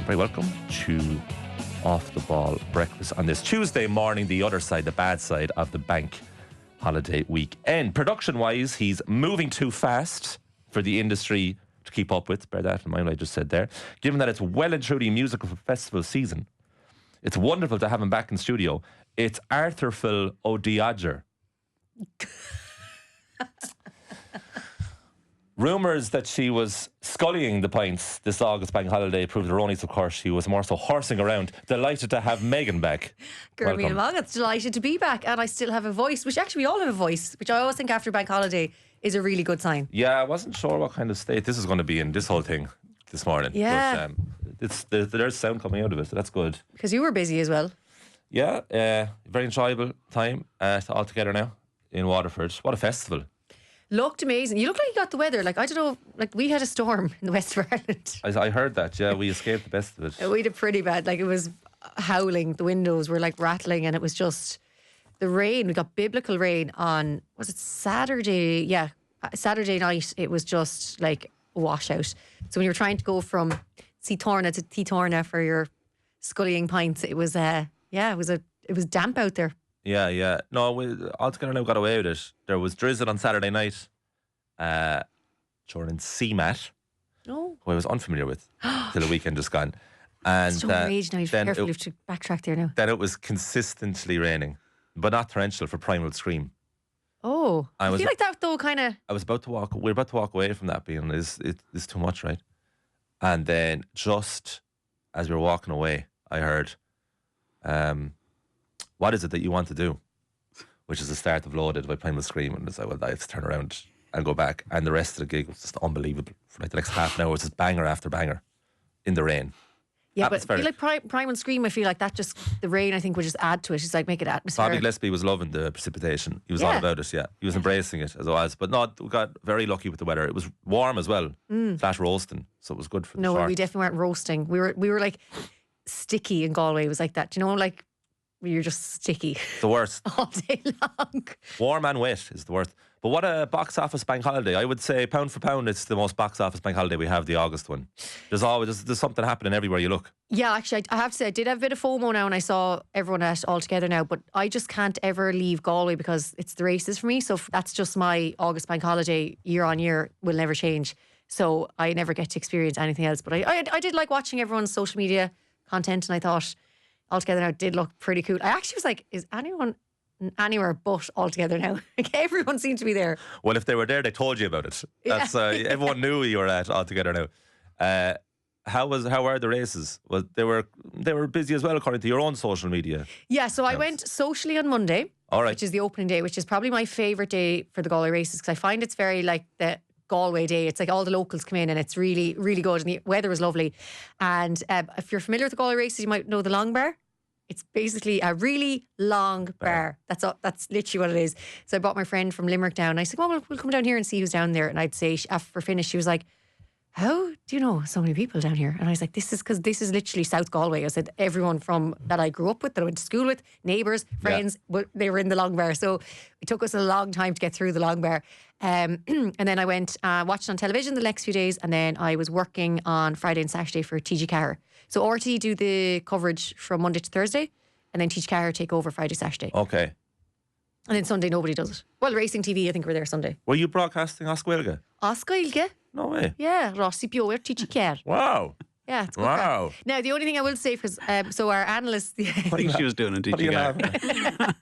Very welcome to Off the Ball Breakfast on this Tuesday morning, the other side, the bad side of the bank holiday weekend. Production-wise, he's moving too fast for the industry to keep up with. Bear that in mind what I just said there. Given that it's well and truly musical festival season, it's wonderful to have him back in studio. It's Arthur O'Dea. Rumours that she was scullying the pints this August bank holiday proved erroneous, of course. She was more so horsing around. Delighted to have Meghann back. Welcome. It's delighted to be back, and I still have a voice, which actually we all have a voice, which I always think after bank holiday is a really good sign. Yeah, I wasn't sure what kind of state this is going to be in, this whole thing this morning. Yeah. But there's sound coming out of it, so that's good. Because you were busy as well. Yeah, very enjoyable time all together now in Waterford. What a festival. Looked amazing. You look like you got the weather. Like, I don't know, like we had a storm in the west of Ireland. I heard that, yeah. We escaped the best of it. We did pretty bad. Like, it was howling. The windows were like rattling, and it was just the rain. We got biblical rain on, was it Saturday? Yeah, Saturday night. It was just like a washout. So when you were trying to go from Seatorna to Titorna for your scullying pints, it was it was damp out there. Yeah. No, we altogether now got away with it. There was drizzle on Saturday night during CMAT, who I was unfamiliar with till the weekend just gone. And so rage now. You carefully have to backtrack there now. Then it was consistently raining, but not torrential for Primal Scream. Oh, I feel like that though, kind of. We were about to walk away from that being it's too much, right? And then just as we were walking away, I heard, what is it that you want to do? Which is the start of Loaded by Primal Scream. And it's like, well, I have to turn around and go back. And the rest of the gig was just unbelievable. For like the next half an hour, it was just banger after banger in the rain. Yeah, but I feel like Primal Scream, I feel like that just, the rain I think would just add to it. It's like make it atmospheric. Bobby Gillespie was loving the precipitation. He was all about it, yeah. He was embracing it as it was. But no, we got very lucky with the weather. It was warm as well, / roasting. So it was good for the No, we definitely weren't roasting. We were like sticky in Galway. It was like that. Do you know, like, you're just sticky. The worst. All day long. Warm and wet is the worst. But what a box office bank holiday. I would say pound for pound it's the most box office bank holiday we have, the August one. There's something happening everywhere you look. Yeah, actually I have to say I did have a bit of FOMO now when I saw everyone all together now, but I just can't ever leave Galway because it's the races for me. So that's just my August bank holiday year on year, will never change. So I never get to experience anything else. But I did like watching everyone's social media content, and I thought Altogether Now did look pretty cool. I actually was like, is anyone anywhere but Altogether Now? Like, everyone seemed to be there. Well, if they were there, they told you about it. That's everyone knew you were at Altogether Now. How were the races? Well, they were busy as well, according to your own social media. Yeah, so I went socially on Monday, which is the opening day, which is probably my favourite day for the Galway races, because I find it's very like the Galway day. It's like all the locals come in, and it's really, really good, and the weather is lovely. And if you're familiar with the Galway races, you might know the Long Bar. It's basically a really long bar. That's literally what it is. So I brought my friend from Limerick down. I said, well, we'll come down here and see who's down there. And I'd say, after we're finished, she was like, how do you know so many people down here? And I was like, this is because this is literally South Galway. I said, everyone from that I grew up with, that I went to school with, neighbours, friends, they were in the Long Bar. So it took us a long time to get through the Long Bar. And then I went, watched on television the next few days, and then I was working on Friday and Saturday for TG Carr. So RT do the coverage from Monday to Thursday, and then TG Carr take over Friday, Saturday. Okay. And then Sunday, nobody does it. Well, Racing TV, I think, were there Sunday. Were you broadcasting Oscailge? Oscailge? No way. Yeah, Rossi Pio, TG Carr. Wow. Yeah, it's good. Wow. Now, the only thing I will say, because so our analyst... I think she was doing a TG Carr.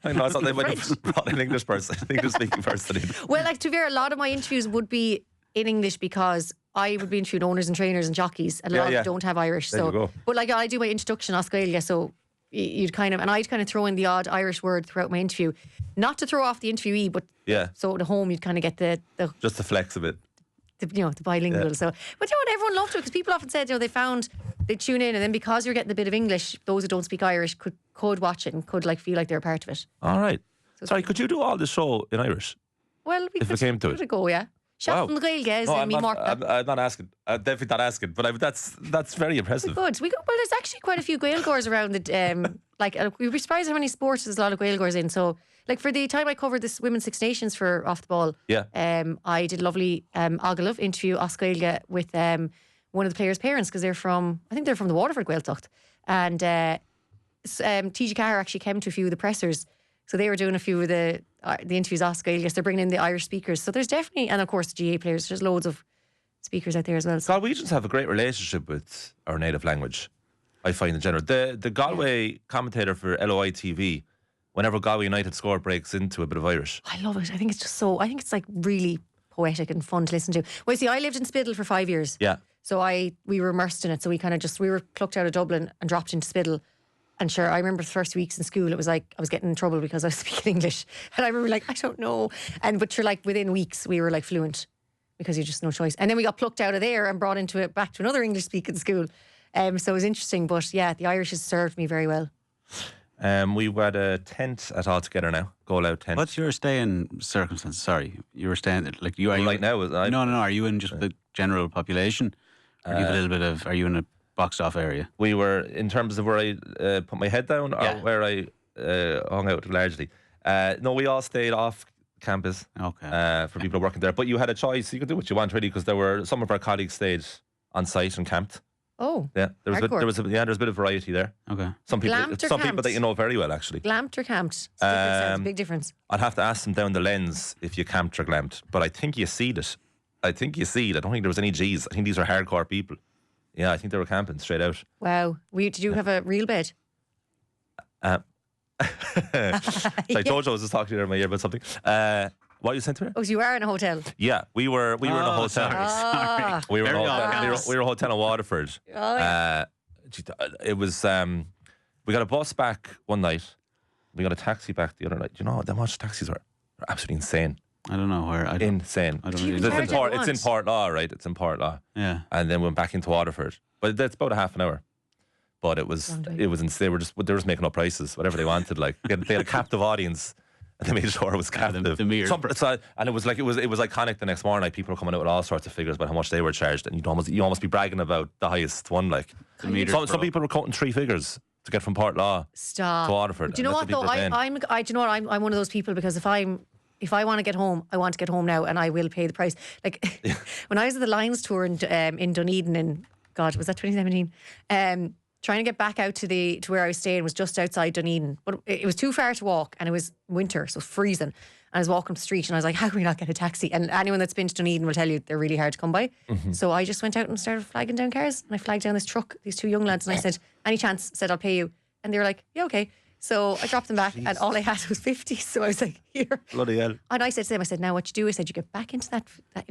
I know, I thought they might have brought an English person, English-speaking person in. Well, like, to be fair, a lot of my interviews would be in English because I would be interviewing owners and trainers and jockeys, and a lot of them don't have Irish. There you go. But like, I do my introduction Oscailge, so I'd kind of throw in the odd Irish word throughout my interview, not to throw off the interviewee, but so at home you'd kind of get the just to flex a bit, the bilingual. Yeah. So, but you know what, everyone loved it, because people often said, they tune in, and then because you're getting a bit of English, those who don't speak Irish could watch it and could like feel like they're a part of it. All right. So sorry, could you do all the show in Irish? Well, if it came to it, go, yeah. Shot from the Gaelic, I'm not asking. I'm definitely not asking. But that's very impressive. Well, there's actually quite a few Gaeilgores around. We'd be surprised how many sports there's a lot of Gaeilgores in. So, like, for the time I covered this Women's Six Nations for Off the Ball, I did a lovely Agalov interview Oscailge with one of the players' parents because I think they're from the Waterford Gaeltacht. And TG Carr actually came to a few of the pressers. So they were doing a few of the interviews off Gaelic. They're bringing in the Irish speakers. So there's definitely, and of course the GA players, there's loads of speakers out there as well. So. Galwegians have a great relationship with our native language, I find in general. The Galway commentator for LOI TV, whenever Galway United score, breaks into a bit of Irish. I love it. I think it's like really poetic and fun to listen to. Well, see, I lived in Spiddle for 5 years. Yeah. So we were immersed in it. So we were plucked out of Dublin and dropped into Spiddle. And sure, I remember the first weeks in school, it was like I was getting in trouble because I was speaking English. And I remember like, I don't know. But you're like, within weeks, we were like fluent because you just no choice. And then we got plucked out of there and brought back to another English speaking school. So it was interesting. But yeah, the Irish has served me very well. We had a tent at All Together now, Goal Out tent. What's your staying circumstance? Sorry, you were staying like you are right you, now. No. Are you in just the general population? Or do you have a little bit of? Are you in a boxed off area? We were in terms of where I put my head down, or where I hung out largely. No, we all stayed off campus. Okay. For people working there, but you had a choice. You could do what you want really, because there were some of our colleagues stayed on site and camped. Oh, yeah, there was a bit of variety there. Okay, some people that you know very well actually. Glamped or camped? It's a big difference. I'd have to ask them down the lens if you camped or glamped, but I think you see it. I don't think there was any G's. I think these are hardcore people. Yeah, I think they were camping straight out. Wow, did you have a real bed? So I told you I was just talking to you in my ear about something. What you sent to me? Oh, so you are in a hotel? Yeah, we were in a hotel. Sorry. We were in a hotel in Waterford. Oh, yeah. It was. We got a bus back one night. We got a taxi back the other night. Do you know how much taxis were? They're absolutely insane. I don't know where. Insane. I don't really it's in Portlaw, right? It's in Portlaw. Yeah. And then went back into Waterford, but that's about a half an hour. But it was they were just making up prices, whatever they wanted. Like they had a captive audience. And they made sure it was captive. The mere. And it was iconic the next morning. Like people were coming out with all sorts of figures about how much they were charged, and you almost be bragging about the highest one. Like some people were quoting 3 figures to get from Portlaw to Waterford. Do you know what though? I'm one of those people, because if I want to get home, I want to get home now, and I will pay the price. Like when I was at the Lions tour in Dunedin in was that 2017? Trying to get back out to where I was staying was just outside Dunedin, but it was too far to walk, and it was winter, so freezing. And I was walking up the street, and I was like, how can we not get a taxi? And anyone that's been to Dunedin will tell you they're really hard to come by. Mm-hmm. So I just went out and started flagging down cars, and I flagged down this truck, these 2 young lads, and I said, any chance? Said, I'll pay you. And they were like, yeah, okay. So I dropped them back, and all I had was 50. So I was like, here. Bloody hell. And I said to them, now what you do, I said, you get back into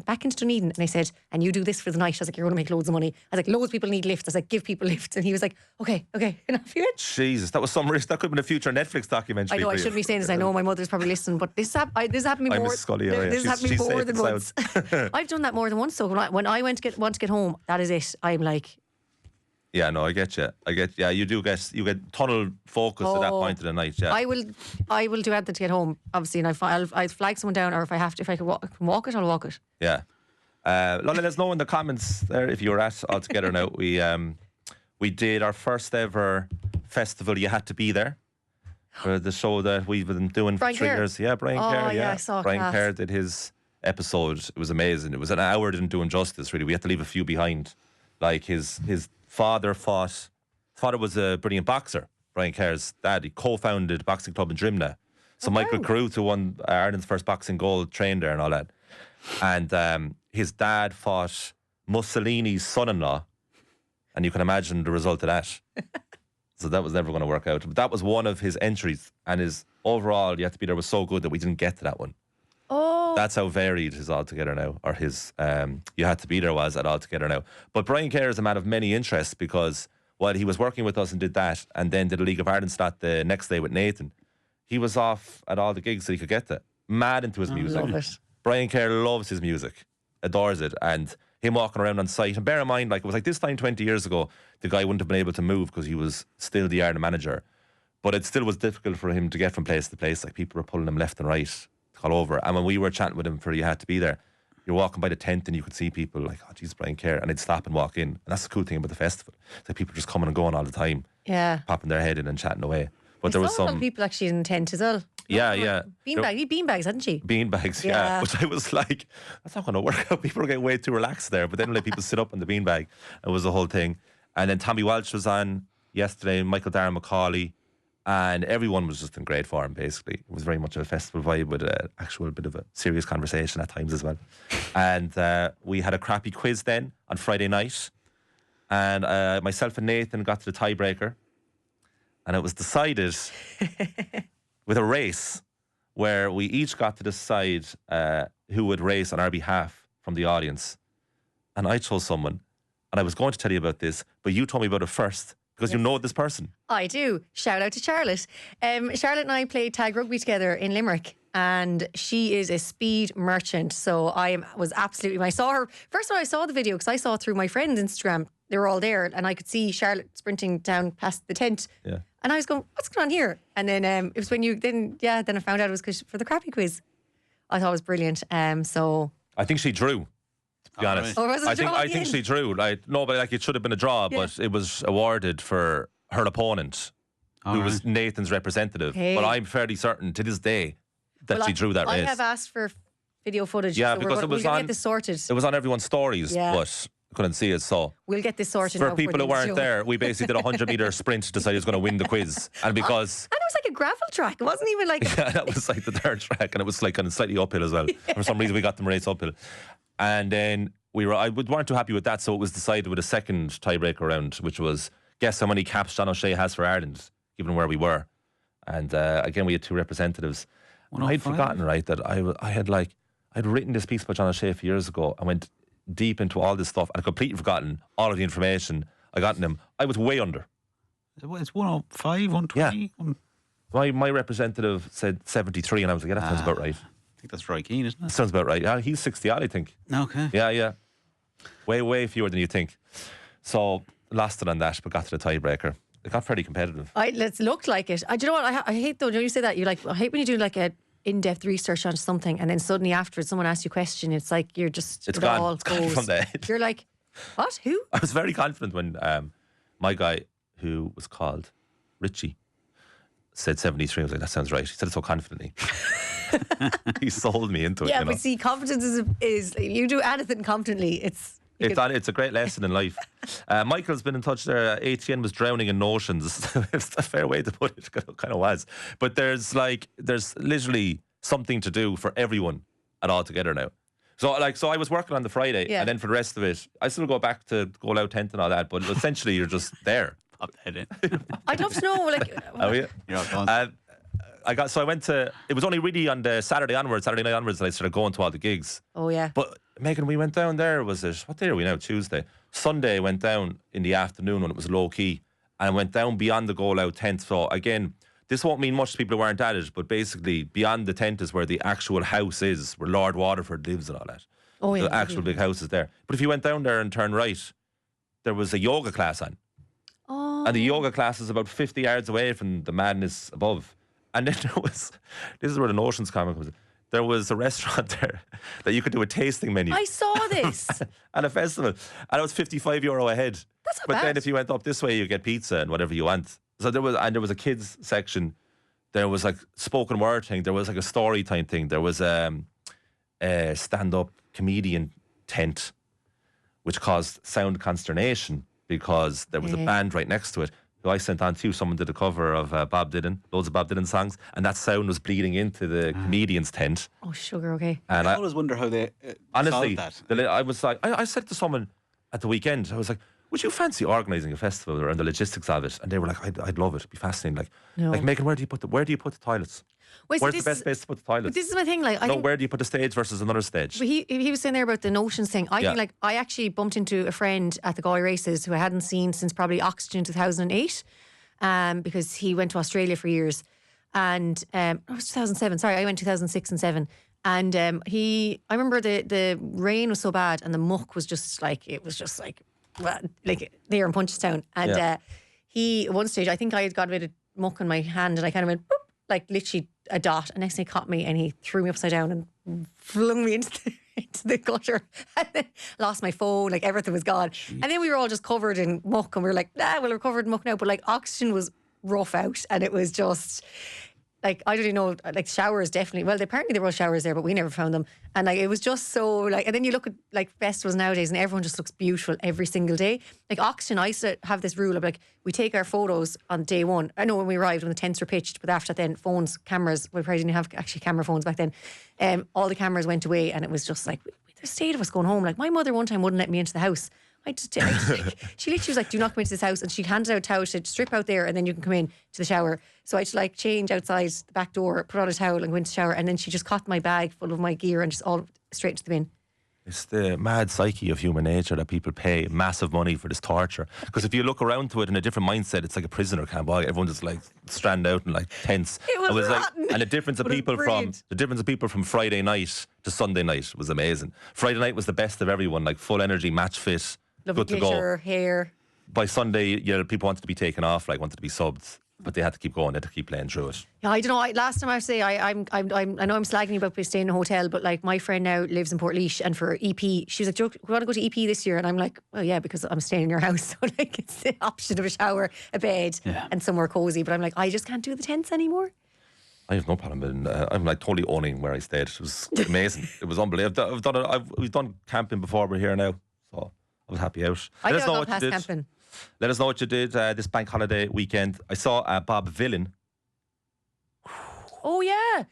back into Dunedin. And I said, and you do this for the night. I was like, you're going to make loads of money. I was like, loads of people need lifts. I was like, give people lifts. And he was like, okay. And off he went. Jesus, that was some risk. That could have been a future Netflix documentary. I know, I shouldn't be saying this. I know my mother's probably listening, but this happened to me more. This happened to me more than once. I've done that more than once. So when I want to get home, that is it. I'm like, yeah, no, I get you. Yeah, you get tunnel focus at that point of the night. Yeah, I will do anything to get home. Obviously, and I'll flag someone down, or if I can walk it, I'll walk it. Yeah, let us know in the comments there if you were at All Together now. We did our first ever festival. You had to be there for the show that we've been doing for 3 years. Yeah, Brian Kerr. Yeah, I saw Brian Kerr did his episode. It was amazing. It was an hour, didn't do him justice. Really, we had to leave a few behind. Like his father was a brilliant boxer. Brian Kerr's dad, he co-founded boxing club in Drimna. So Michael Carruth, who won Ireland's first boxing gold, trained there and all that. And his dad fought Mussolini's son-in-law, and you can imagine the result of that. So that was never going to work out. But that was one of his entries, and his overall You Have to Be There was so good that we didn't get to that one. Oh, that's how varied his All Together Now, or his You Had to Be There was at All Together Now. But Brian Kerr is a man of many interests, because while he was working with us and did that, and then did a League of Ireland slot the next day with Nathan, he was off at all the gigs that he could get to. Mad into his music. Love it. Brian Kerr loves his music, adores it, and him walking around on site. And bear in mind, like, it was like this time 20 years ago, the guy wouldn't have been able to move because he was still the Ireland manager. But it still was difficult for him to get from place to place. Like, people were pulling him left and right all over. And when we were chatting with him for You Had to Be There, you're walking by the tent and you could see people like, oh, Jesus, Brian Kerr, and they'd stop and walk in. And that's the cool thing about the festival. It's like people just coming and going all the time. Yeah. Popping their head in and chatting away. But there was some people actually in the tent as well. Yeah. Beanbags, hadn't she? Beanbags, yeah. Which I was like, that's not going to work out. People are getting way too relaxed there. But then let people sit up on the beanbag. It was the whole thing. And then Tommy Walsh was on yesterday, Michael Darren McCauley, and everyone was just in great form, basically. It was very much a festival vibe with an actual bit of a serious conversation at times as well. And we had a crappy quiz then on Friday night. And myself and Nathan got to the tiebreaker. And it was decided with a race where we each got to decide who would race on our behalf from the audience. And I chose someone. And I was going to tell you about this, but you told me about it first because you know this person. I do. Shout out to Charlotte. Charlotte and I played tag rugby together in Limerick, and she is a speed merchant. So was absolutely, when I saw her, first of all, I saw the video because I saw it through my friend's Instagram. They were all there, and I could see Charlotte sprinting down past the tent. Yeah. And I was going, what's going on here? And then it was when then I found out it was for the crappy quiz. I thought it was brilliant. So I think she drew. To be honest, I think she drew. It should have been a draw, but it was awarded for her opponent, who was Nathan's representative. Hey. But I'm fairly certain to this day that she drew that race. I have asked for video footage. Yeah, so because we'll get this sorted. It was on everyone's stories, but couldn't see it. So we'll get this sorted. For people who weren't there, we basically did a 100-meter sprint to decide who's going to win the quiz, and because and it was like a gravel track. It wasn't even like that was like the third track, and it was like kind of slightly uphill as well. For some reason, we got them race uphill. And then I weren't too happy with that, so it was decided with a second tiebreaker round, which was guess how many caps John O'Shea has for Ireland, given where we were. And again, we had two representatives. I'd forgotten, that I'd written this piece about John O'Shea a few years ago. I went deep into all this stuff, and I'd completely forgotten all of the information I got in him. I was way under. It's 105, 120? Yeah. My representative said 73, and I was like, that sounds about right. I think that's Roy Keane, isn't it? Sounds about right. Yeah, he's 60 odd, I think. Okay. Yeah. Way fewer than you think. So lost it on that, but got to the tiebreaker. It got fairly competitive. It looked like it. Do you know what? I hate though. When you say that, I hate when you do like a in-depth research on something, and then suddenly afterwards someone asks you a question. It's like you're just it's gone from the head. You're like, what? Who? I was very confident when my guy, who was called Richie, said 73. I was like, that sounds right. He said it so confidently. He sold me into it. Yeah, but see, confidence is you do anything confidently. It's a great lesson in life. Michael's been in touch there. ATN was drowning in notions. It's a fair way to put it. It kind of was. But there's literally something to do for everyone at all together now. So I was working on the Friday, and then for the rest of it, I still go back to go out tent and all that. But essentially, you're just there. Pop the head in. I'd love to know. Oh yeah. I went to, it was only really on the Saturday night onwards that I started going to all the gigs. Oh yeah. But Meghann, we went down there, what day are we now? Tuesday. Sunday I went down in the afternoon when it was low key, and I went down beyond the goal out tent. So again, this won't mean much to people who weren't at it, but basically beyond the tent is where the actual house is, where Lord Waterford lives and all that. Oh yeah. The actual big house is there. But if you went down there and turned right, there was a yoga class on. Oh. And the yoga class is about 50 yards away from the madness above. And then this is where the notions comment comes in. There was a restaurant there that you could do a tasting menu. I saw this. At a festival. And it was €55 a head. That's not bad. But then if you went up this way, you get pizza and whatever you want. So there was a kids section. There was like spoken word thing. There was like a story time thing. There was a stand-up comedian tent, which caused sound consternation because there was a band right next to it who I sent on to you. Someone did a cover of Bob Dylan, loads of Bob Dylan songs, and that sound was bleeding into the comedian's tent. Oh, sugar, okay. And I always wonder how they honestly, that. I was like, I said to someone at the weekend, I was like, would you fancy organising a festival around the logistics of it? And they were like, I'd love it. It'd be fascinating. Like Meghann, where do you put the toilets? Where's the best place to put the toilets? But this is my thing. Where do you put the stage versus another stage? But he was saying there about the notions thing. I think I actually bumped into a friend at the Galway races who I hadn't seen since probably Oxygen 2008, because he went to Australia for years, and it was 2007. Sorry, I went 2006 and 7. And I remember the rain was so bad, and the muck was just like there in Punchestown. And he at one stage, I think I had got a bit of muck on my hand, and I kind of went boop, like literally a dot, and next thing he caught me and he threw me upside down and flung me into the gutter, and then lost my phone, like everything was gone. Jeez. And then we were all just covered in muck, and we were like, we're covered in muck now. But like Oxygen was rough out, and it was just like, I don't even know, like showers definitely. Well, apparently there were showers there, but we never found them. And like, it was just so like, and then you look at like festivals nowadays and everyone just looks beautiful every single day. Like Oxygen, I used to have this rule of like, we take our photos on day one. I know when we arrived, when the tents were pitched, but after that then phones, cameras, we probably didn't have actually camera phones back then. All the cameras went away and it was just like, there's 8 of us going home. Like my mother one time wouldn't let me into the house. She literally was like, do not come into this house. And she handed out a towel, she said, strip out there and then you can come in to the shower. So I had to like change outside the back door, put on a towel and go into the shower. And then she just caught my bag full of my gear and just all straight into the bin. It's the mad psyche of human nature that people pay massive money for this torture. Because if you look around to it in a different mindset, it's like a prisoner camp. Everyone just like stranded out in like tents. It was rotten. Like, and the difference of people from Friday night to Sunday night was amazing. Friday night was the best of everyone, like full energy, match fit, lovely good glitter, to go. Hair. By Sunday, people wanted to be taken off, like wanted to be subbed. But they had to keep going. They had to keep playing through it. Yeah, I don't know. Last time I say I know I'm slagging you about staying in a hotel, but like my friend now lives in Portlaoise, and for EP, she was like, "Do you want to go to EP this year?" And I'm like, "Well, yeah, because I'm staying in your house, so like it's the option of a shower, a bed, and somewhere cozy." But I'm like, I just can't do the tents anymore. I have no problem. I'm like totally owning where I stayed. It was amazing. It was unbelievable. We've done camping before. We're here now, so I was happy out. I never got past camping. Let us know what you did this bank holiday weekend. I saw Bob Villain. Oh, yeah.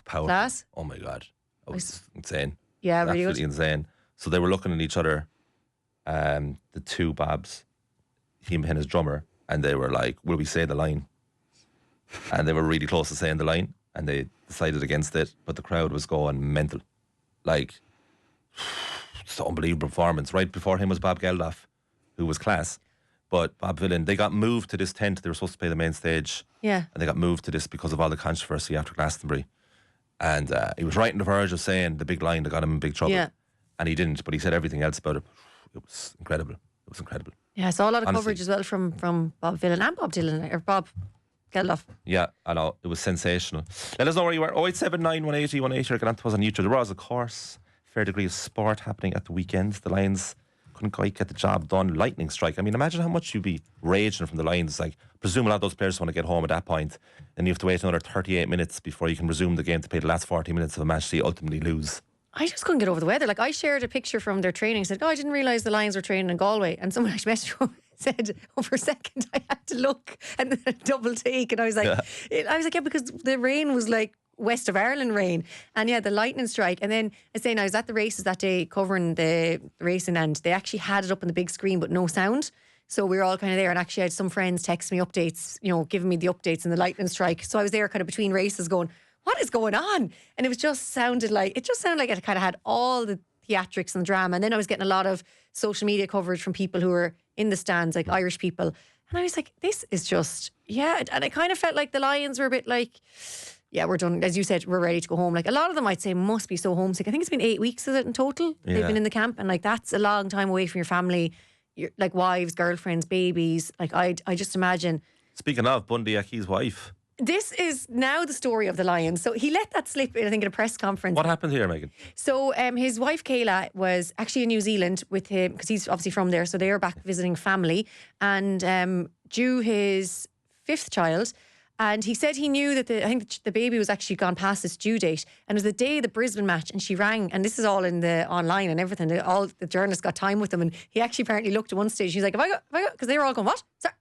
Powerful. Class. Oh, my God. That was insane. Yeah, really absolutely insane. So they were looking at each other, the two Bobs, him and his drummer, and they were like, will we say the line? And they were really close to saying the line, and they decided against it, but the crowd was going mental. Like, it's an unbelievable performance. Right before him was Bob Geldof, who was class. But Bob Villain, they got moved to this tent. They were supposed to play the main stage. Yeah. And they got moved to this because of all the controversy after Glastonbury. And he was right on the verge of saying the big line that got him in big trouble. Yeah. And he didn't, but he said everything else about it. It was incredible. It was incredible. Yeah, I saw a lot of coverage as well from Bob Villain and Bob Dylan, or Bob Geldof. Yeah, I know. It was sensational. Let us know where you were. 0879 180 180 or get on to us on YouTube. There was, of course, a fair degree of sport happening at the weekend. The Lions couldn't quite get the job done. Lightning strike. I mean, imagine how much you'd be raging from the Lions. Like, presume a lot of those players want to get home at that point. Then you have to wait another 38 minutes before you can resume the game to play the last 40 minutes of a match so you ultimately lose. I just couldn't get over the weather. Like, I shared a picture from their training, said, I didn't realise the Lions were training in Galway. And someone actually messaged me, said, for a second I had to look and then a double take. And I was like, yeah, because the rain was like West of Ireland rain. And yeah, the lightning strike. And then I was saying, I was at the races that day covering the racing, and they actually had it up on the big screen but no sound. So we were all kind of there, and actually I had some friends text me updates, giving me the updates and the lightning strike. So I was there kind of between races going, what is going on? And it sounded like it kind of had all the theatrics and the drama. And then I was getting a lot of social media coverage from people who were in the stands, like Irish people. And I was like, this is just, yeah. And I kind of felt like the Lions were a bit like, yeah, we're done. As you said, we're ready to go home. Like, a lot of them, I'd say, must be so homesick. I think it's been 8 weeks, is it, in total? Yeah. They've been in the camp. And like, that's a long time away from your family, like wives, girlfriends, babies. Like, I just imagine. Speaking of Bundy Aki's wife. This is now the story of the Lions. So he let that slip in, I think, at a press conference. What happened here, Meghann? So his wife Kayla was actually in New Zealand with him, because he's obviously from there. So they were back visiting family, and due his 5th child. And he said he knew that the baby was actually gone past its due date. And it was the day of the Brisbane match, and she rang, and this is all in the online and everything. All the journalists got time with them, and he actually apparently looked at one stage. He's like, have I got, because they were all going, what? Sorry,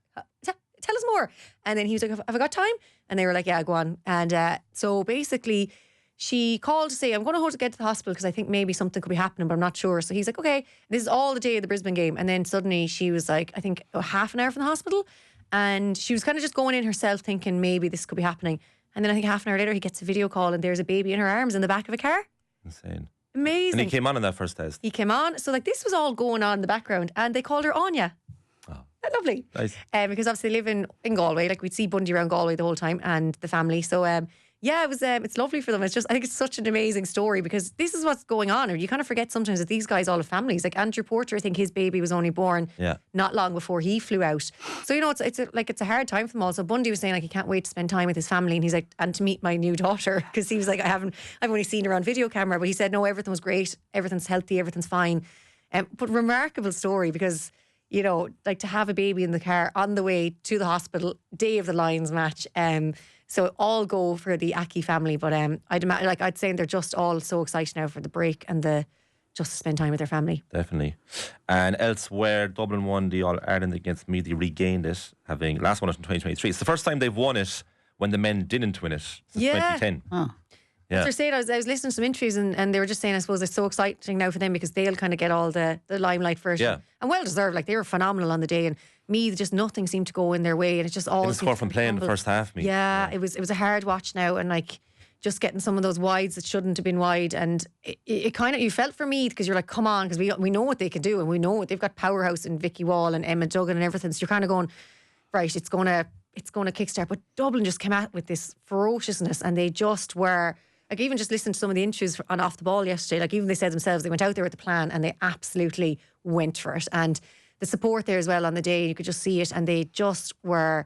tell us more. And then he was like, have I got time? And they were like, yeah, go on. And so basically, she called to say, I'm going to get to the hospital because I think maybe something could be happening, but I'm not sure. So he's like, okay. This is all the day of the Brisbane game. And then suddenly she was like, I think half an hour from the hospital. And she was kind of just going in herself thinking maybe this could be happening. And then I think half an hour later, he gets a video call and there's a baby in her arms in the back of a car. Insane. Amazing. And he came on in that first test. He came on. So like, this was all going on in the background, and they called her Anya. Lovely. Nice. Because obviously they live in Galway. Like, we'd see Bundy around Galway the whole time, and the family. So yeah, it was. It's lovely for them. It's just, I think it's such an amazing story, because this is what's going on. And you kind of forget sometimes that these guys all have families. Like Andrew Porter, I think his baby was only born not long before he flew out. So it's a hard time for them all. So Bundy was saying like he can't wait to spend time with his family, and he's like, and to meet my new daughter, because he was like, I've only seen her on video camera, but he said no, everything was great, everything's healthy, everything's fine. But remarkable story, because like to have a baby in the car on the way to the hospital, day of the Lions match. So all go for the Aki family. But I'd say they're just all so excited now for the break and just to spend time with their family. Definitely. And elsewhere, Dublin won the All-Ireland against Meath. They regained it, having last won it in 2023. It's the first time they've won it when the men didn't win it since 2010. Oh. Yeah. They're saying, I was listening to some interviews and they were just saying, I suppose it's so exciting now for them because they'll kind of get all the limelight for it. Yeah. And well deserved. Like, they were phenomenal on the day, and Meath, just nothing seemed to go in their way, and it just always score from playing the first half. Meath. Yeah, it was a hard watch now, and like just getting some of those wides that shouldn't have been wide, and it kind of, you felt for Meath because you're like, come on, because we know what they can do, and we know they've got powerhouse in Vicky Wall and Emma Duggan and everything. So you're kind of going, right, it's going to kickstart. But Dublin just came out with this ferociousness, and they just were. Like, even just listened to some of the interviews on Off the Ball yesterday, like even they said themselves, they went out there with the plan and they absolutely went for it. And the support there as well on the day, you could just see it, and they just were,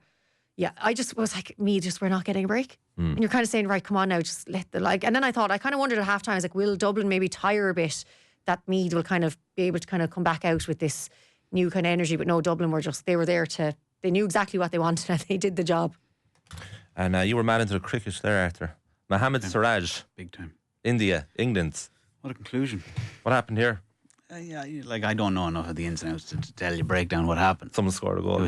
I just was like, we're not getting a break. And you're kind of saying, right, come on now, just let and then I kind of wondered at halftime, I was like, will Dublin maybe tire a bit, that Meath will kind of be able to kind of come back out with this new kind of energy? But no, Dublin they were there they knew exactly what they wanted and they did the job. And you were mad into the cricket there, Arthur. Mohammed Siraj. Big time. India, England. What a conclusion. What happened here? I don't know enough of the ins and outs to tell you, break down what happened. Someone scored a goal. It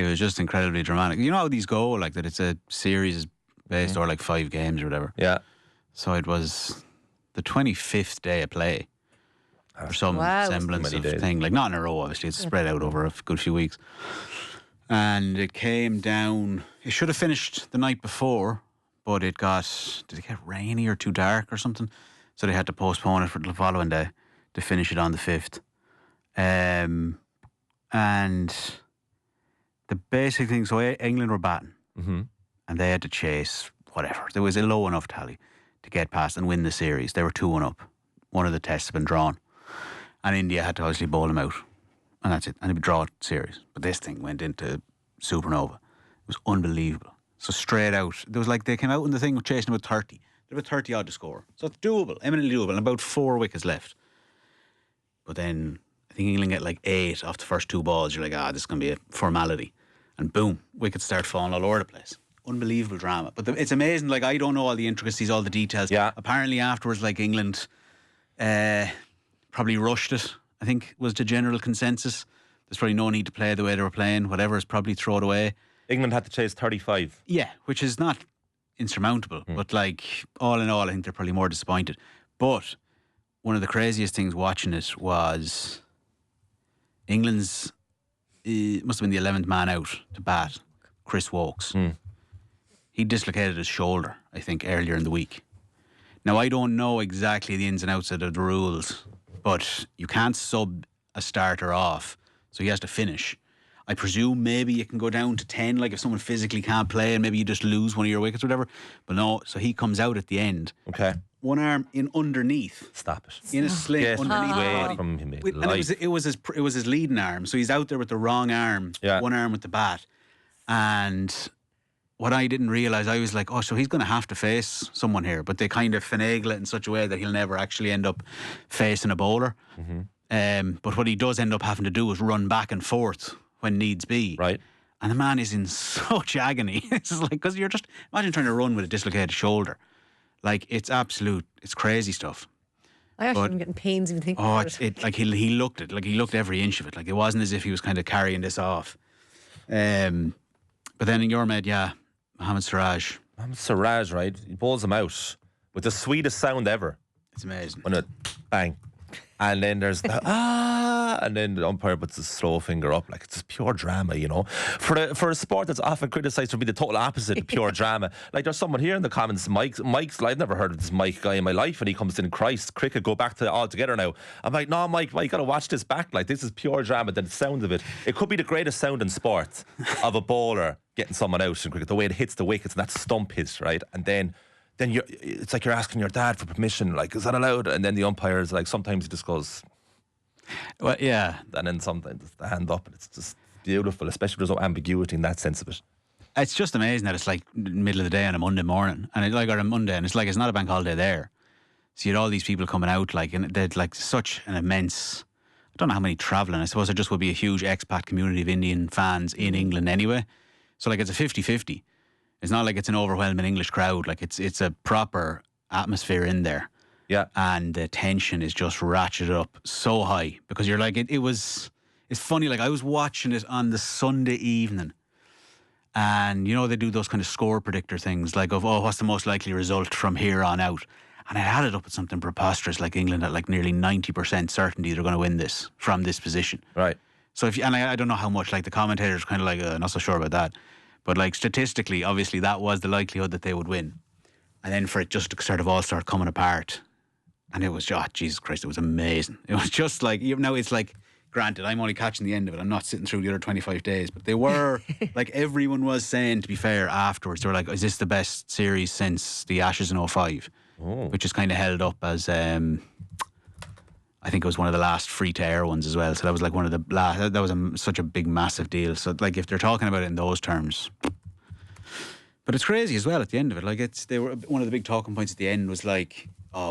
was just incredibly dramatic. You know how these go, like that it's a series based or like 5 games or whatever. Yeah. So it was the 25th day of play. Or some semblance of thing. Like, not in a row, obviously. It's spread out over a good few weeks. And it came down. It should have finished the night before, but did it get rainy or too dark or something? So they had to postpone it for the following day to finish it on the 5th. And the basic thing, so England were batting, and they had to chase whatever. There was a low enough tally to get past and win the series. They were 2-1 up. One of the tests had been drawn, and India had to obviously bowl them out. And that's it. And it would draw series. But this thing went into supernova. It was unbelievable. So straight out, there was like, they came out in the thing chasing about 30. There were 30 odd to score. So it's doable, eminently doable. And about 4 wickets left. But then I think England get like 8 off the first 2 balls. You're like, this is going to be a formality. And boom, wickets start falling all over the place. Unbelievable drama. But it's amazing. Like, I don't know all the intricacies, all the details. Yeah. Apparently afterwards, like, England probably rushed it, I think was the general consensus. There's probably no need to play the way they were playing. Whatever is probably thrown away. England had to chase 35. Yeah, which is not insurmountable. But like, all in all, I think they're probably more disappointed. But one of the craziest things watching it was England's, must have been the 11th man out to bat, Chris Wokes. He dislocated his shoulder, I think, earlier in the week. Now, I don't know exactly the ins and outs of the rules, but you can't sub a starter off, so he has to finish. I presume maybe you can go down to 10, like if someone physically can't play and maybe you just lose one of your wickets or whatever. But no, so he comes out at the end. Okay. One arm in underneath. Stop it. In a sling underneath his body. From him, And it was his leading arm, so he's out there with the wrong arm, one arm with the bat. And what I didn't realise, I was like, so he's going to have to face someone here. But they kind of finagle it in such a way that he'll never actually end up facing a bowler. But what he does end up having to do is run back and forth when needs be. Right. And the man is in such agony. It's like, because you're just, imagine trying to run with a dislocated shoulder. Like, it's crazy stuff. I actually am getting pains even thinking about it. Like, he looked it. Like, he looked every inch of it. Like, it wasn't as if he was kind of carrying this off. But then in your med, Mohammed Siraj. Mohammed Siraj, right? He bowls him out with the sweetest sound ever. It's amazing. When it bang. And then there's the and then the umpire puts his slow finger up. Like, it's just pure drama, you know. For a sport that's often criticised for being the total opposite of pure drama. Like, there's someone here in the comments, Mike's I've never heard of this Mike guy in my life, and he comes in, Christ, cricket, go back to it all together now. I'm like, no, Mike, you got to watch this back. Like, this is pure drama. The sound of it could be the greatest sound in sport of a bowler getting someone out in cricket, the way it hits the wickets and that stump hits, right? And then it's like you're asking your dad for permission, like, is that allowed? And then the umpire is like, sometimes he just goes, well, yeah. And then sometimes it's the hand up, and it's just beautiful, especially there's no ambiguity in that sense of it. It's just amazing that it's like middle of the day on a Monday morning, and or a Monday, and it's like, it's not a bank holiday there. So you had all these people coming out, like, and they'd like such an immense, I don't know how many travelling, I suppose there just would be a huge expat community of Indian fans in England anyway. So like it's a 50-50. It's not like it's an overwhelming English crowd. Like it's a proper atmosphere in there. Yeah. And the tension is just ratcheted up so high because you're like, it's funny. Like I was watching it on the Sunday evening and, they do those kind of score predictor things like what's the most likely result from here on out? And I added up with something preposterous like England at like nearly 90% certainty they're going to win this from this position. Right. So I don't know how much like the commentators kind of like, not so sure about that. But like statistically, obviously that was the likelihood that they would win. And then for it just to sort of all start coming apart. And it was, Jesus Christ, it was amazing. It was just like, it's like, granted, I'm only catching the end of it. I'm not sitting through the other 25 days. But they were, like everyone was saying, to be fair, afterwards, they were like, is this the best series since the Ashes in 05? Oh. Which is kind of held up as, I think it was one of the last free-to-air ones as well. So that was like one of the last, that was such a big, massive deal. So like if they're talking about it in those terms. But it's crazy as well at the end of it. Like one of the big talking points at the end was like,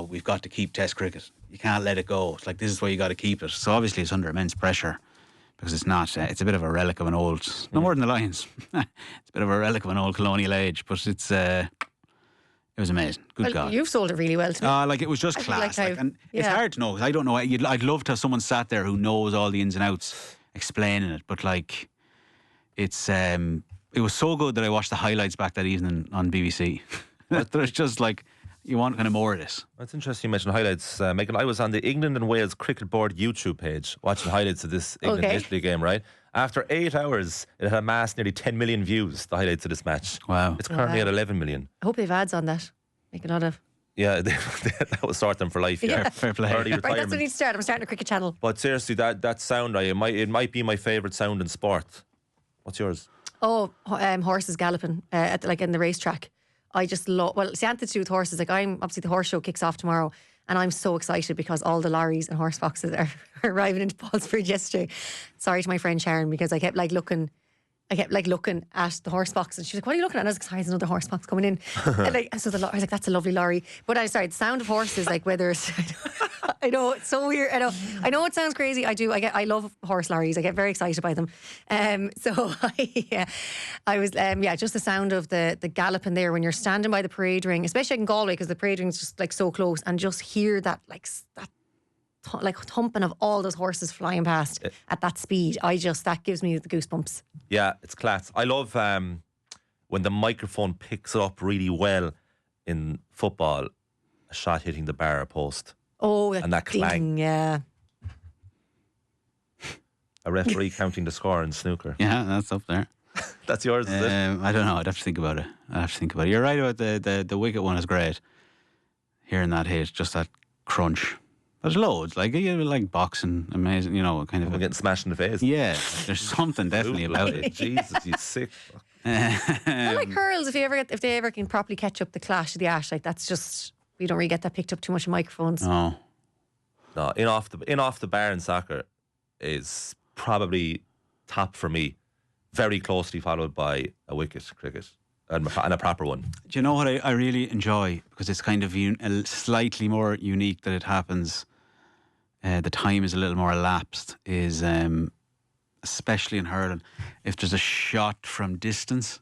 we've got to keep Test cricket. You can't let it go. It's like, this is why you got to keep it. So obviously it's under immense pressure because it's not, it's a bit of a relic of an old, no more than the Lions. It's a bit of a relic of an old colonial age, but it was amazing. Good God. You've sold it really well to me. Like it was just class. And it's hard to know because I don't know. I'd love to have someone sat there who knows all the ins and outs explaining it. But like, it was so good that I watched the highlights back that evening on BBC. There's just like, you want kind of more of this. That's interesting you mentioned highlights. Meghann, I was on the England and Wales Cricket Board YouTube page watching highlights of this England-Italy game, right? After 8 hours, it had amassed nearly 10 million views, the highlights of this match. Wow. It's currently at 11 million. I hope they've ads on that. Make a lot of... Yeah, that will sort them for life. Yeah, fair play. Early retirement. Right, that's when you start. I'm starting a cricket channel. But seriously, that sound, it might be my favourite sound in sport. What's yours? Horses galloping, like in the racetrack. I just love, well, see, anything to do with horses. Like obviously the horse show kicks off tomorrow and I'm so excited because all the lorries and horse boxes are arriving into Paulsbridge yesterday. Sorry to my friend Sharon because I kept looking at the horse box and she was like, what are you looking at? And I was like, sorry, there's another horse box coming in. And so I was like, that's a lovely lorry. But I'm sorry, the sound of horses, like whether it's, I know, it's so weird. I know it sounds crazy. I love horse lorries. I get very excited by them. I was just the sound of the galloping there when you're standing by the parade ring, especially in Galway because the parade ring's just like so close and just hear that thumping of all those horses flying past at that speed. That gives me the goosebumps. Yeah, it's class. I love when the microphone picks it up really well in football, a shot hitting the bar or post. Oh, and that clang. Yeah. A referee counting the score in snooker. Yeah, that's up there. That's yours, is it? I don't know. I'd have to think about it. You're right about the wicket one is great. Hearing that hit, just that crunch. There's loads, like boxing, amazing, kind of. We're getting smashed in the face. Yeah, there's something definitely about it. Jesus, you sick. I like hurls. If they ever can properly catch up the clash of the ash, like that's just, we don't really get that picked up too much in microphones. No, in off the bar in soccer is probably top for me, very closely followed by a wicket cricket. And a proper one. Do you know what I really enjoy? Because it's kind of slightly more unique that it happens. The time is a little more elapsed. Is especially in hurling, if there's a shot from distance,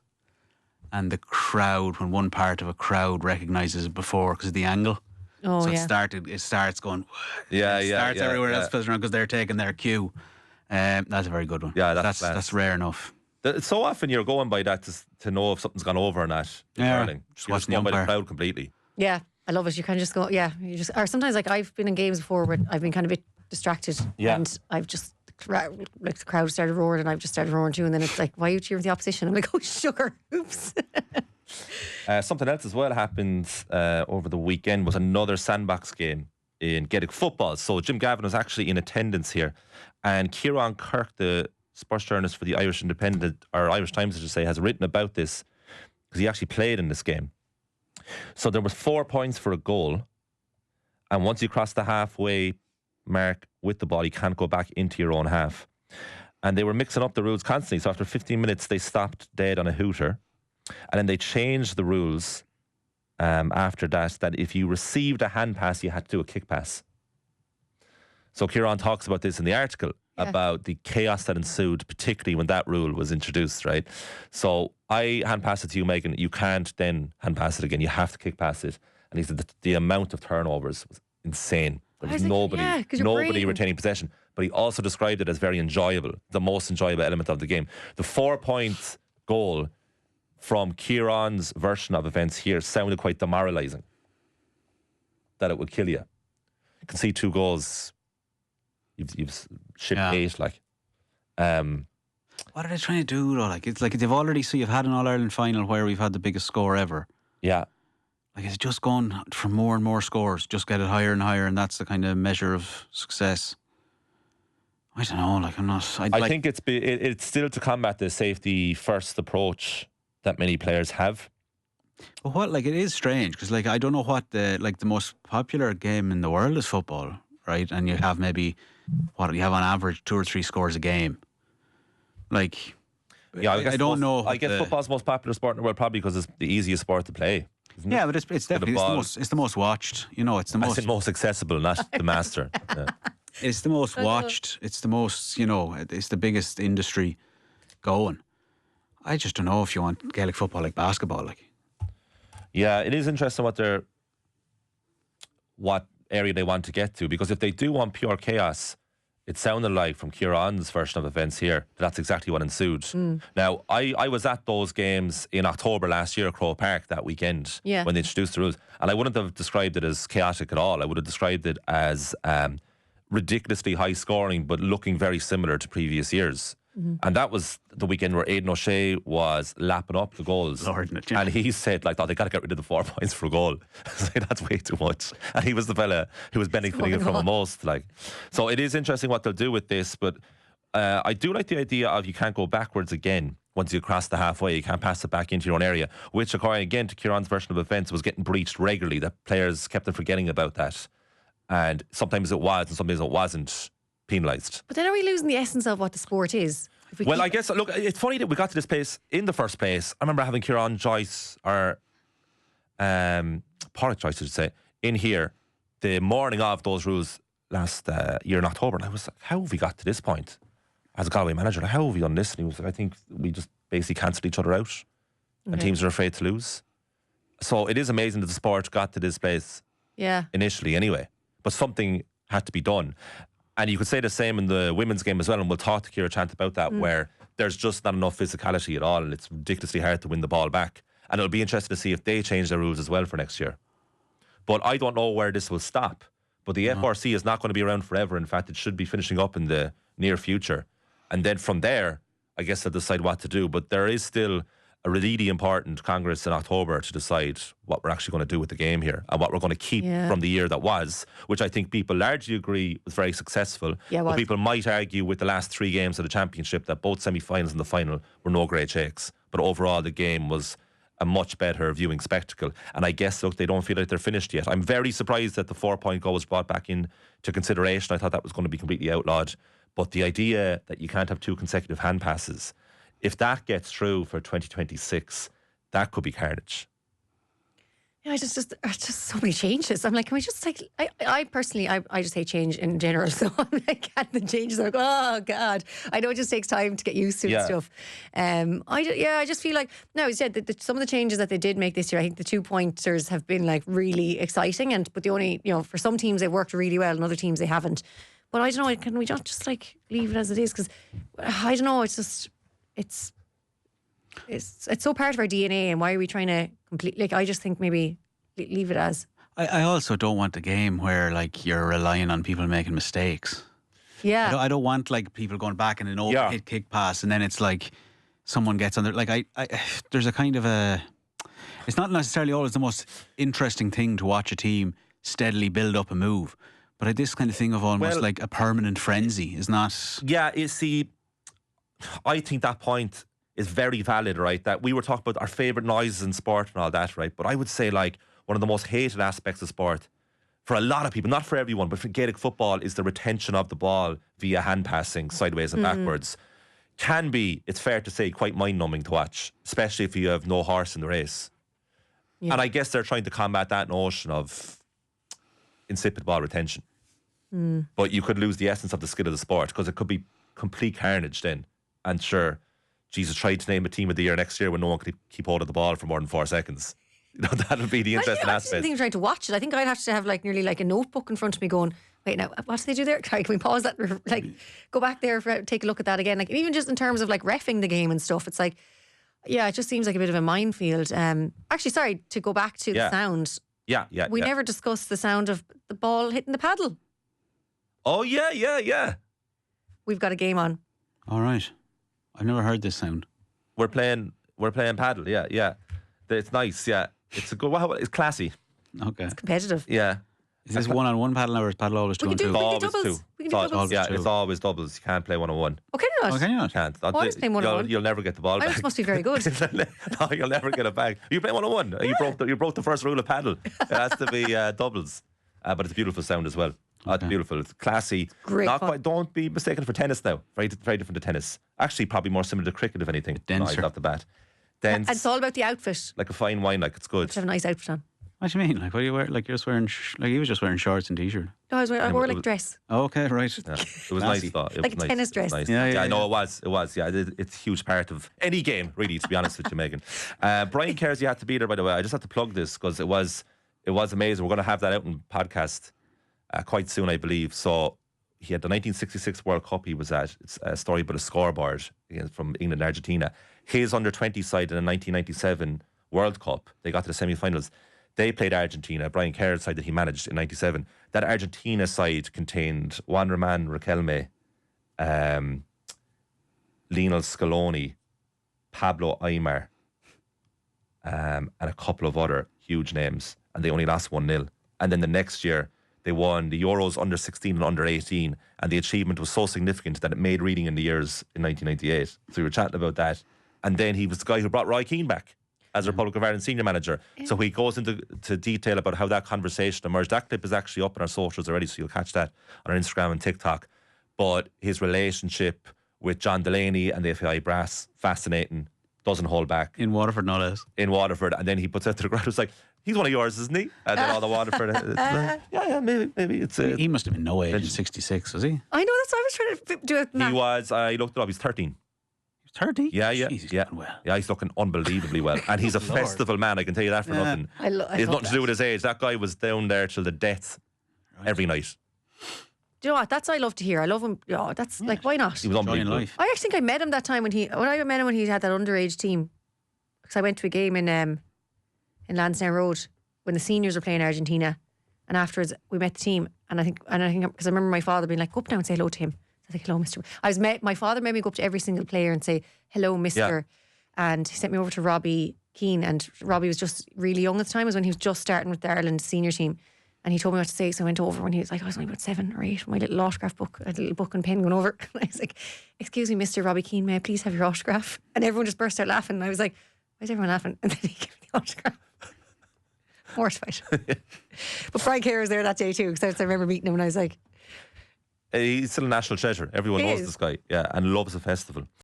and the crowd, when one part of a crowd recognises it before because of the angle. Oh, so yeah. it starts going. It starts everywhere else because they're taking their cue. That's a very good one. Yeah, that's rare enough. It's so often you're going by that to know if something's gone over or not. Yeah, just going by the crowd completely. Yeah, I love it. You can just go. Yeah, or sometimes like I've been in games before where I've been kind of a bit distracted, and I've just the crowd started roaring, and I've just started roaring too, and then it's like, why are you cheering for the opposition? I'm like, oh sugar, oops. Something else as well happened over the weekend was another sandbox game in Gaelic football. So Jim Gavin was actually in attendance here, and Kieran Kirk, the sports journalist for the Irish Independent, or Irish Times, I should say, has written about this because he actually played in this game. So there was 4 points for a goal, and once you cross the halfway mark with the ball, you can't go back into your own half. And they were mixing up the rules constantly. So after 15 minutes, they stopped dead on a hooter, and then they changed the rules after that if you received a hand pass, you had to do a kick pass. So Kieran talks about this in the article. about the chaos that ensued, particularly when that rule was introduced, right? So I hand pass it to you, Meghann. You can't then hand pass it again. You have to kick pass it. And he said that the amount of turnovers was insane. There was nobody retaining possession. But he also described it as very enjoyable, the most enjoyable element of the game. The 4-point goal from Kieran's version of events here sounded quite demoralising. That it would kill you. You can see 2 goals. You've shipped 8, like. What are they trying to do though? Like, it's like they've already, so you've had an All-Ireland final where we've had the biggest score ever. Yeah. Like, it's just going for more and more scores, just get it higher and higher, and that's the kind of measure of success. I don't know, like, I'm not... I think it's still to combat the safety first approach that many players have. But what, like, it is strange, because, like, I don't know what the most popular game in the world is football, right? And you have maybe, what, you have on average 2 or 3 scores a game. Like, yeah, I don't know. I guess football's the most popular sport in the world probably because it's the easiest sport to play. Yeah, but it's definitely it's the most watched. You know, it's the most... It's the most accessible, not the master. Yeah. It's the most watched. It's the most, you know, it's the biggest industry going. I just don't know if you want Gaelic football like basketball, like. Yeah, it is interesting what area they want to get to, because if they do want pure chaos, it sounded like from Kieran's version of events here, that's exactly what ensued. Now, I was at those games in October last year at Croke Park that weekend when they introduced the rules, and I wouldn't have described it as chaotic at all. I would have described it as ridiculously high scoring, but looking very similar to previous years. And that was the weekend where Aidan O'Shea was lapping up the goals. And he said, like, they got to get rid of the 4 points for a goal. That's way too much. And he was the fella who was benefiting from it most. Like, so it is interesting what they'll do with this. But I do like the idea of you can't go backwards again once you cross the halfway. You can't pass it back into your own area, which, according again to Kieran's version of events, was getting breached regularly. That players kept on forgetting about that. And sometimes it was, and sometimes it wasn't penalised. But then are we losing the essence of what the sport is? Well, I guess, look, it's funny that we got to this place in the first place. I remember having Kieran Joyce, or Porrick Joyce, I should say, in here the morning of those rules last year in October. And I was like, how have we got to this point? As a Galway manager, like, how have we done this? And he was like, I think we just basically cancelled each other out. And teams are afraid to lose. So it is amazing that the sport got to this place initially anyway. But something had to be done. And you could say the same in the women's game as well, and we'll talk to Ciara Chant about that, where there's just not enough physicality at all, and it's ridiculously hard to win the ball back. And it'll be interesting to see if they change their rules as well for next year. But I don't know where this will stop. But the FRC is not going to be around forever. In fact, it should be finishing up in the near future. And then from there, I guess they'll decide what to do. But there is still a really important Congress in October to decide what we're actually going to do with the game here and what we're going to keep from the year that was, which I think people largely agree was very successful. But people might argue with the last 3 games of the championship that both semi-finals and the final were no great shakes. But overall, the game was a much better viewing spectacle. And I guess, look, they don't feel like they're finished yet. I'm very surprised that the 4-point goal was brought back into consideration. I thought that was going to be completely outlawed. But the idea that you can't have 2 consecutive hand passes, if that gets through for 2026, that could be carnage. Yeah, just so many changes. I'm like, can we just like? I personally, I just hate change in general. So I'm like, at the changes, I'm like, oh God, I know it just takes time to get used to and stuff. I just feel like no, you said that some of the changes that they did make this year, I think the 2-pointers have been like really exciting. But the only, for some teams they worked really well, and other teams they haven't. But I don't know, can we not just like leave it as it is? Because I don't know, it's just. It's so part of our DNA, and why are we trying to completely? Like, I just think maybe leave it as. I also don't want a game where like you're relying on people making mistakes. Yeah, I don't want like people going back in an overhit kick pass, and then it's like someone gets on there. Like I there's a kind of a. It's not necessarily always the most interesting thing to watch a team steadily build up a move, but this kind of thing of almost like a permanent frenzy is not. Yeah, you see. I think that point is very valid, right? That we were talking about our favourite noises in sport and all that, right? But I would say like one of the most hated aspects of sport for a lot of people, not for everyone, but for Gaelic football, is the retention of the ball via hand passing sideways and backwards. Can be, it's fair to say, quite mind-numbing to watch, especially if you have no horse in the race. And I guess they're trying to combat that notion of insipid ball retention. But you could lose the essence of the skill of the sport because it could be complete carnage then. And sure, Jesus, tried to name a team of the year next year when no one could keep hold of the ball for more than 4 seconds. That would be the interesting aspect. I didn't think trying to watch it. I think I'd have to have nearly a notebook in front of me going, wait, now, what do they do there? Can we pause that? Go back there, take a look at that again. Even just in terms of reffing the game and stuff, it's it just seems like a bit of a minefield. Actually, sorry, to go back to the sound. Yeah. We never discussed the sound of the ball hitting the paddle. Oh, yeah. We've got a game on. All right. I've never heard this sound. We're playing paddle, yeah. It's nice, yeah. It's a good, it's classy. Okay. It's competitive. Yeah. Is this 1-on-1 paddle or is paddle always 2-on-2? We can do doubles. We can do doubles. Yeah, it's always doubles. You can't play 1-on-1. Oh, can you not? Oh, can you not? Can't. Always play 1-on-1. You'll never get the ball back. This must be very good. No, you'll never get it back. You play 1-on-1. Yeah. You broke the first rule of paddle. It has to be doubles. But it's a beautiful sound as well. Okay. It's beautiful. It's classy. Great Not fun. quite. Don't be mistaken for tennis now. Very, very different to tennis. Actually, probably more similar to cricket, if anything. Denser. Right off the bat. Dense. And it's all about the outfit. Like a fine wine. It's good. To have a nice outfit on. What do you mean? What do you wear? You're just wearing. He was just wearing shorts and t-shirt. No, I wore a dress. Oh, okay, right. Yeah. It was nice though. It like was a tennis dress. Nice. Yeah. No, it was. Yeah, it's a huge part of any game, really. To be honest with you, Meghann. Brian cares you had to be there. By the way, I just had to plug this because it was amazing. We're going to have that out in podcast quite soon, I believe. So he had the 1966 World Cup he was at. It's a story about a scoreboard from England and Argentina. His under-20 side in the 1997 World Cup, they got to the semi-finals. They played Argentina, Brian Kerr's side that he managed in 97. That Argentina side contained Juan Román Riquelme, Lionel Scaloni, Pablo Aimar, and a couple of other huge names. And they only lost 1-0. And then the next year, they won the Euros under 16 and under 18. And the achievement was so significant that it made reading in the years in 1998. So we were chatting about that. And then he was the guy who brought Roy Keane back as Republic of Ireland senior manager. Yeah. So he goes into detail about how that conversation emerged. That clip is actually up on our socials already, so you'll catch that on our Instagram and TikTok. But his relationship with John Delaney and the FAI brass, fascinating, doesn't hold back. In Waterford, no less. In Waterford. And then he puts out to the crowd, it's like, he's one of yours, isn't he? And then all the Waterford. Maybe it's... he must have been no age in 66, was he? I know, that's what I was trying to do it. He was, I looked it up, he's 13. 30? Yeah. Jeez, yeah. Well. Yeah, he's looking unbelievably well. And he's a festival man, I can tell you that for nothing. It's nothing to do with his age. That guy was down there till the death every night. Do you know what? That's what I love to hear. I love him. Why not? He was unbelievable. I actually think I met him that time when I met him when he had that underage team. Because I went to a game in Lansdowne Road when the seniors were playing Argentina. And afterwards we met the team. And I think because I remember my father being like, go up now and say hello to him. I was like, hello, Mr. My father made me go up to every single player and say, hello, Mr. Yeah. And he sent me over to Robbie Keane. And Robbie was just really young at the time. It was when he was just starting with the Ireland senior team. And he told me what to say. So I went over when he was like, I was only about 7 or 8, with my little autograph book, a little book and pen going over. And I was like, excuse me, Mr. Robbie Keane, may I please have your autograph? And everyone just burst out laughing. And I was like, why is everyone laughing? And then he gave me the autograph. Mortified. But Frank Kerr was there that day too, because I remember meeting him and I was like, he's still a national treasure. Everyone knows this guy, yeah, and loves the festival.